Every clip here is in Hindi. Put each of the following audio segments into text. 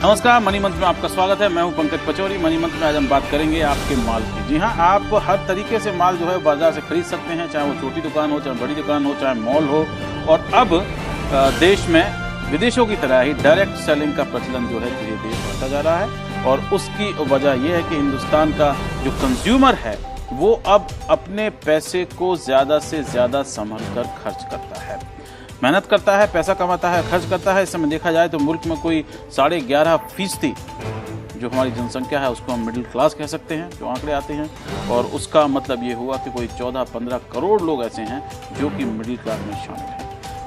नमस्कार, मनी मंत्र में आपका स्वागत है। मैं हूं पंकज पचौरी। मनी मंत्र में आज हम बात करेंगे आपके माल की। जी हां, आप हर तरीके से माल जो है बाजार से खरीद सकते हैं, चाहे वो छोटी दुकान हो, चाहे बड़ी दुकान हो, चाहे मॉल हो। और अब देश में विदेशों की तरह ही डायरेक्ट सेलिंग का प्रचलन जो है धीरे धीरे बढ़ता जा रहा है। और उसकी वजह यह है कि हिंदुस्तान का जो कंज्यूमर है वो अब अपने पैसे को ज़्यादा से ज़्यादा संभल कर खर्च करता है, मेहनत करता है, पैसा कमाता है, खर्च करता है। इस समय देखा जाए तो मुल्क में कोई 11.5% जो हमारी जनसंख्या है उसको हम मिडिल क्लास कह सकते हैं, जो आंकड़े आते हैं। और उसका मतलब ये हुआ कि कोई 14-15 करोड़ लोग ऐसे हैं जो कि मिडिल क्लास में शामिल हैं।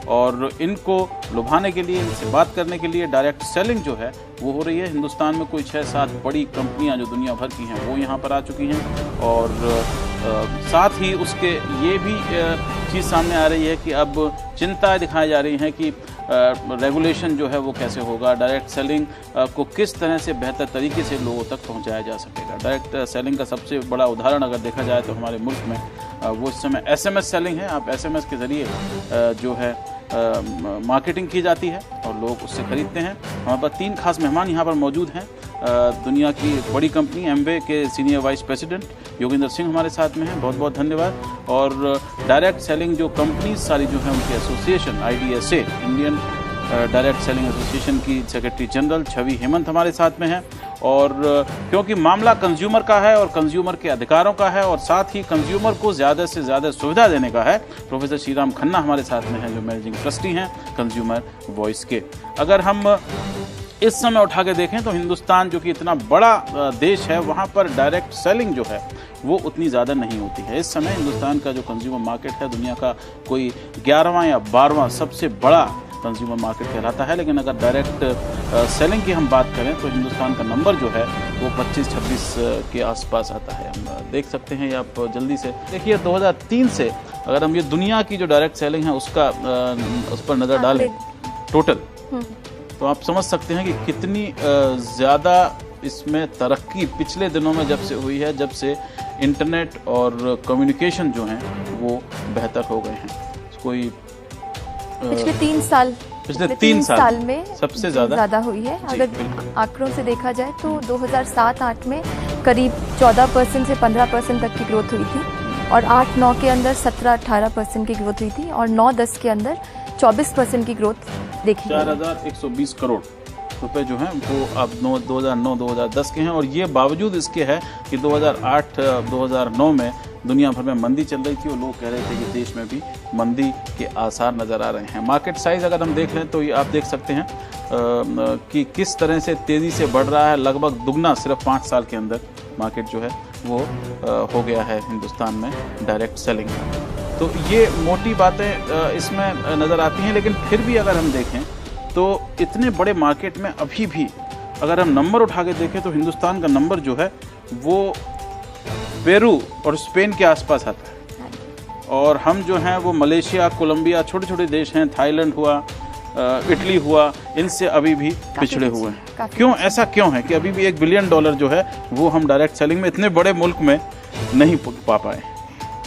और इनको लुभाने के लिए, इनसे बात करने के लिए डायरेक्ट सेलिंग जो है वो हो रही है। हिंदुस्तान में कोई 6-7 बड़ी कंपनियां जो दुनिया भर की हैं वो यहाँ पर आ चुकी हैं। और साथ ही उसके ये भी चीज़ सामने आ रही है कि अब चिंता दिखाई जा रही है कि रेगुलेशन जो है वो कैसे होगा, डायरेक्ट सेलिंग को किस तरह से बेहतर तरीके से लोगों तक पहुंचाया जा सकेगा। डायरेक्ट सेलिंग का सबसे बड़ा उदाहरण अगर देखा जाए तो हमारे मुल्क में वो इस समय SMS सेलिंग है। आप SMS के ज़रिए जो है मार्केटिंग की जाती है और लोग उससे खरीदते हैं। हमारे पास 3 खास मेहमान यहाँ पर मौजूद हैं। दुनिया की बड़ी कंपनी एमवे के senior vice president Yogendra Singh हमारे साथ में हैं, बहुत बहुत धन्यवाद। और डायरेक्ट सेलिंग जो कंपनीज सारी जो हैं उनकी association IDSA, Indian direct selling association की सेक्रेटरी जनरल छवि हेमंत हमारे साथ में हैं। और क्योंकि मामला कंज्यूमर का है और कंज्यूमर के अधिकारों का है और साथ ही कंज्यूमर को ज़्यादा से ज़्यादा सुविधा देने का है, प्रोफेसर श्रीराम खन्ना हमारे साथ में हैं जो मैनेजिंग ट्रस्टी हैं कंज्यूमर वॉइस के। अगर हम इस समय उठा के देखें तो हिंदुस्तान जो कि इतना बड़ा देश है वहाँ पर डायरेक्ट सेलिंग जो है वो उतनी ज़्यादा नहीं होती है। इस समय हिंदुस्तान का जो कंज्यूमर मार्केट है दुनिया का कोई 11वां या 12वां सबसे बड़ा कंज्यूमर मार्केट कहलाता है। लेकिन अगर डायरेक्ट सेलिंग की हम बात करें तो हिंदुस्तान का नंबर जो है वो 25-26 के आसपास आता है। हम देख सकते हैं, आप जल्दी से देखिए 2003 से अगर हम ये दुनिया की जो डायरेक्ट सेलिंग है उसका उस पर नज़र डालें टोटल, तो आप समझ सकते हैं कि कितनी ज़्यादा इसमें तरक्की पिछले दिनों में जब से हुई है, जब से इंटरनेट और कम्युनिकेशन जो हैं वो बेहतर हो गए हैं। कोई पिछले 3 साल में सबसे ज़्यादा हुई है। अगर आंकड़ों से देखा जाए तो 2007-8 में करीब 14% से 15% तक की ग्रोथ हुई थी और 8-9 के अंदर 17-18% की ग्रोथ हुई थी और 9-10 के अंदर 24% की ग्रोथ देखी। 4120 करोड़ रुपए जो हैं वो अब 2009-2010 के हैं। और ये बावजूद इसके है कि 2008-2009 में दुनिया भर में मंदी चल रही थी और लोग कह रहे थे कि देश में भी मंदी के आसार नज़र आ रहे हैं। मार्केट साइज़ अगर हम देख लें तो ये आप देख सकते हैं कि किस तरह से तेज़ी से बढ़ रहा है। लगभग दुगना सिर्फ 5 साल के अंदर मार्केट जो है वो हो गया है हिंदुस्तान में डायरेक्ट सेलिंग का। तो ये मोटी बातें इसमें नज़र आती हैं। लेकिन फिर भी अगर हम देखें तो इतने बड़े मार्केट में अभी भी अगर हम नंबर उठा के देखें तो हिंदुस्तान का नंबर जो है वो पेरू और स्पेन के आसपास आता है। और हम जो हैं वो मलेशिया, कोलंबिया, छोटे छोटे देश हैं, थाईलैंड हुआ, इटली हुआ, इनसे अभी भी पिछड़े हुए हैं। क्यों, ऐसा क्यों है कि अभी भी $1 बिलियन जो है वो हम डायरेक्ट सेलिंग में इतने बड़े मुल्क में नहीं पा पाए?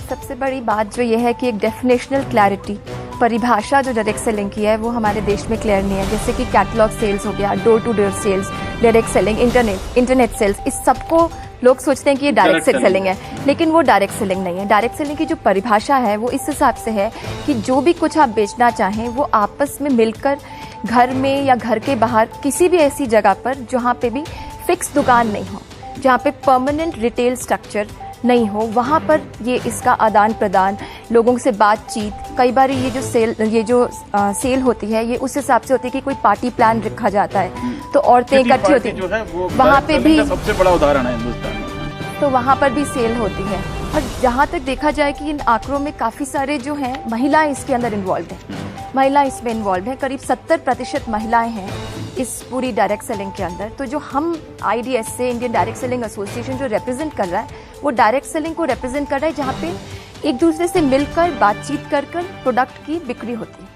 सबसे बड़ी बात जो ये है कि एक डेफिनेशनल क्लैरिटी, परिभाषा जो डायरेक्ट सेलिंग की है वो हमारे देश में क्लियर नहीं है। जैसे कि कैटलॉग सेल्स हो गया, door to door sales, direct selling, internet sales, इस सबको लोग सोचते हैं कि ये डायरेक्ट सेलिंग है, लेकिन वो डायरेक्ट सेलिंग नहीं है। डायरेक्ट सेलिंग की जो परिभाषा है वो इस हिसाब से है कि जो भी कुछ आप बेचना चाहें वो आपस में मिलकर घर में या घर के बाहर किसी भी ऐसी जगह पर जहाँ पे भी फिक्स दुकान नहीं हो, जहाँ पे परमानेंट रिटेल स्ट्रक्चर नहीं हो, वहाँ पर ये इसका आदान प्रदान, लोगों से बातचीत। कई बार ये जो सेल होती है ये उस हिसाब से होती है कि कोई पार्टी प्लान रखा जाता है तो औरतें इकट्ठी होती हैं, वहाँ पे भी सबसे बड़ा उदाहरण है हिंदुस्तान में, तो वहाँ पर भी सेल होती है। और जहाँ तक देखा जाए कि इन आंकड़ों में काफ़ी सारे जो हैं महिलाएं इसके अंदर इन्वॉल्व हैं, महिलाएं इसमें इन्वॉल्व हैं, करीब 70% महिलाएं हैं इस पूरी डायरेक्ट सेलिंग के अंदर। तो जो हम IDSA, Indian direct selling association जो रिप्रेजेंट कर रहा है वो डायरेक्ट सेलिंग को रिप्रेजेंट कर रहा है जहाँ पे एक दूसरे से मिलकर बातचीत कर प्रोडक्ट की बिक्री होती है।